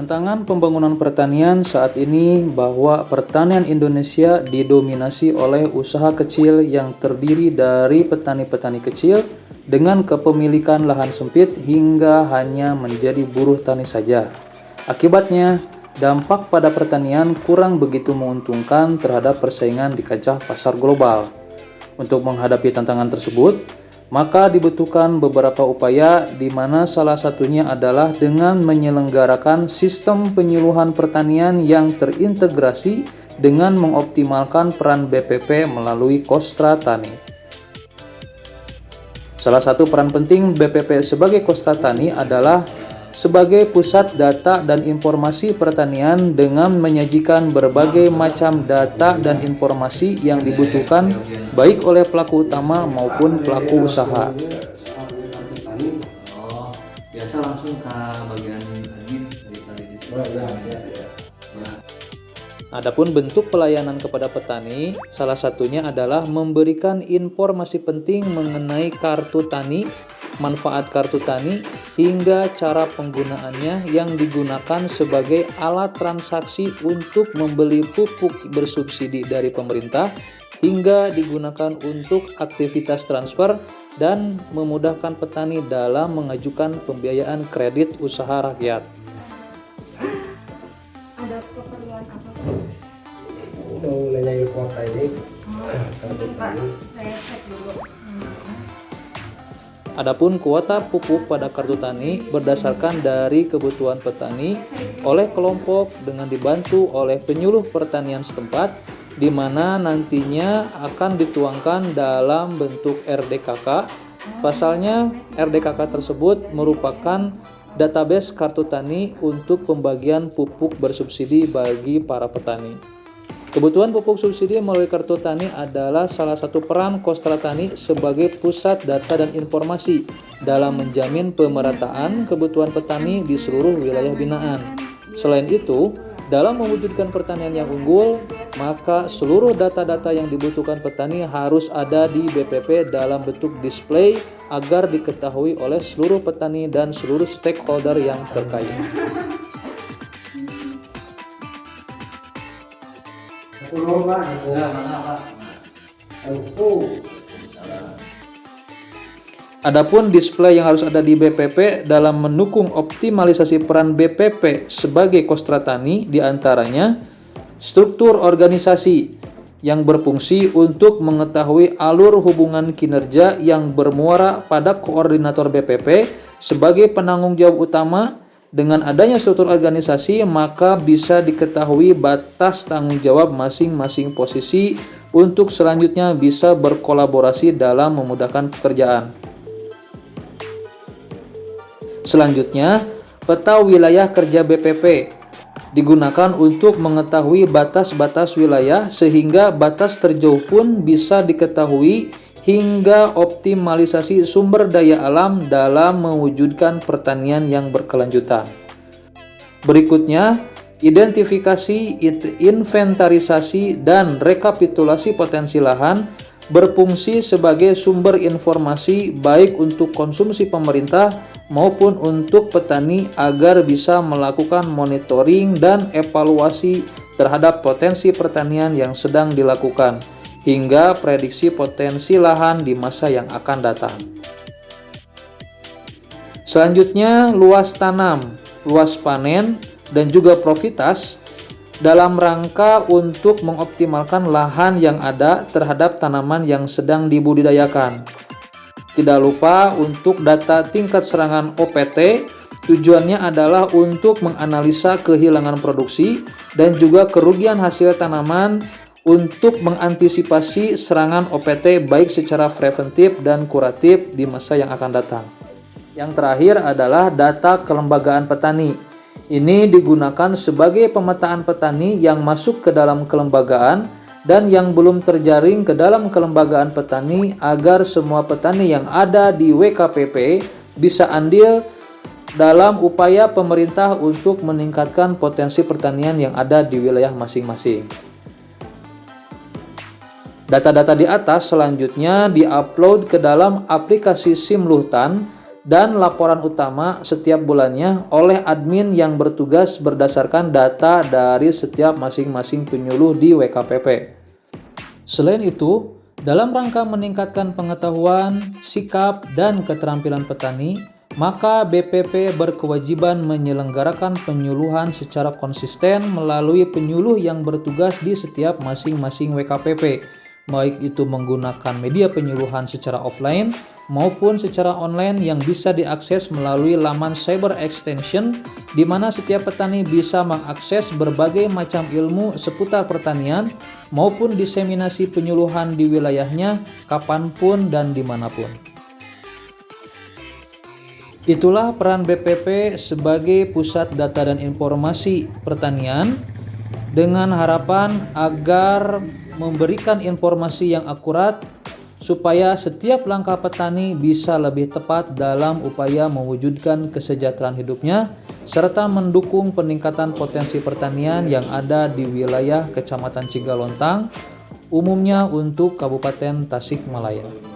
Tantangan pembangunan pertanian saat ini bahwa pertanian Indonesia didominasi oleh usaha kecil yang terdiri dari petani-petani kecil dengan kepemilikan lahan sempit hingga hanya menjadi buruh tani saja. Akibatnya, dampak pada pertanian kurang begitu menguntungkan terhadap persaingan di kancah pasar global. Untuk menghadapi tantangan tersebut, maka dibutuhkan beberapa upaya di mana salah satunya adalah dengan menyelenggarakan sistem penyuluhan pertanian yang terintegrasi dengan mengoptimalkan peran BPP melalui Kostra Tani. Salah satu peran penting BPP sebagai Kostra Tani adalah sebagai pusat data dan informasi pertanian dengan menyajikan berbagai macam data dan informasi yang dibutuhkan baik oleh pelaku utama maupun pelaku usaha. Oh, biasa langsung ke bagian admin tadi gitu. Adapun bentuk pelayanan kepada petani, salah satunya adalah memberikan informasi penting mengenai kartu tani, manfaat kartu tani, hingga cara penggunaannya yang digunakan sebagai alat transaksi untuk membeli pupuk bersubsidi dari pemerintah, hingga digunakan untuk aktivitas transfer dan memudahkan petani dalam mengajukan pembiayaan kredit usaha rakyat. Ada keperluan apa? Mau nanyain kuota ini. Pak, saya cek dulu. Adapun kuota pupuk pada kartu tani berdasarkan dari kebutuhan petani oleh kelompok dengan dibantu oleh penyuluh pertanian setempat, di mana nantinya akan dituangkan dalam bentuk RDKK. Pasalnya, RDKK tersebut merupakan database kartu tani untuk pembagian pupuk bersubsidi bagi para petani. Kebutuhan pupuk subsidi melalui kartu tani adalah salah satu peran Kostra Tani sebagai pusat data dan informasi dalam menjamin pemerataan kebutuhan petani di seluruh wilayah binaan. Selain itu, dalam mewujudkan pertanian yang unggul, maka seluruh data-data yang dibutuhkan petani harus ada di BPP dalam bentuk display agar diketahui oleh seluruh petani dan seluruh stakeholder yang terkait. Adapun display yang harus ada di BPP dalam mendukung optimalisasi peran BPP sebagai Kostra Tani diantaranya struktur organisasi yang berfungsi untuk mengetahui alur hubungan kinerja yang bermuara pada koordinator BPP sebagai penanggung jawab utama. Dengan adanya struktur organisasi, maka bisa diketahui batas tanggung jawab masing-masing posisi untuk selanjutnya bisa berkolaborasi dalam memudahkan pekerjaan. Selanjutnya, peta wilayah kerja BPP digunakan untuk mengetahui batas-batas wilayah sehingga batas terjauh pun bisa diketahui hingga optimalisasi sumber daya alam dalam mewujudkan pertanian yang berkelanjutan. Berikutnya, identifikasi, inventarisasi, dan rekapitulasi potensi lahan berfungsi sebagai sumber informasi baik untuk konsumsi pemerintah maupun untuk petani agar bisa melakukan monitoring dan evaluasi terhadap potensi pertanian yang sedang dilakukan, hingga prediksi potensi lahan di masa yang akan datang. Selanjutnya, luas tanam, luas panen, dan juga profitas dalam rangka untuk mengoptimalkan lahan yang ada terhadap tanaman yang sedang dibudidayakan. Tidak lupa untuk data tingkat serangan OPT, tujuannya adalah untuk menganalisa kehilangan produksi dan juga kerugian hasil tanaman untuk mengantisipasi serangan OPT baik secara preventif dan kuratif di masa yang akan datang. Yang terakhir adalah data kelembagaan petani. Ini digunakan sebagai pemetaan petani yang masuk ke dalam kelembagaan dan yang belum terjaring ke dalam kelembagaan petani agar semua petani yang ada di WKPP bisa andil dalam upaya pemerintah untuk meningkatkan potensi pertanian yang ada di wilayah masing-masing. Data-data di atas selanjutnya diupload ke dalam aplikasi Simluhtan dan laporan utama setiap bulannya oleh admin yang bertugas berdasarkan data dari setiap masing-masing penyuluh di WKPP. Selain itu, dalam rangka meningkatkan pengetahuan, sikap, dan keterampilan petani, maka BPP berkewajiban menyelenggarakan penyuluhan secara konsisten melalui penyuluh yang bertugas di setiap masing-masing WKPP, baik itu menggunakan media penyuluhan secara offline maupun secara online yang bisa diakses melalui laman Cyber Extension, di mana setiap petani bisa mengakses berbagai macam ilmu seputar pertanian maupun diseminasi penyuluhan di wilayahnya kapanpun dan dimanapun. Itulah peran BPP sebagai pusat data dan informasi pertanian dengan harapan agar memberikan informasi yang akurat supaya setiap langkah petani bisa lebih tepat dalam upaya mewujudkan kesejahteraan hidupnya serta mendukung peningkatan potensi pertanian yang ada di wilayah Kecamatan Cigalontang, umumnya untuk Kabupaten Tasikmalaya.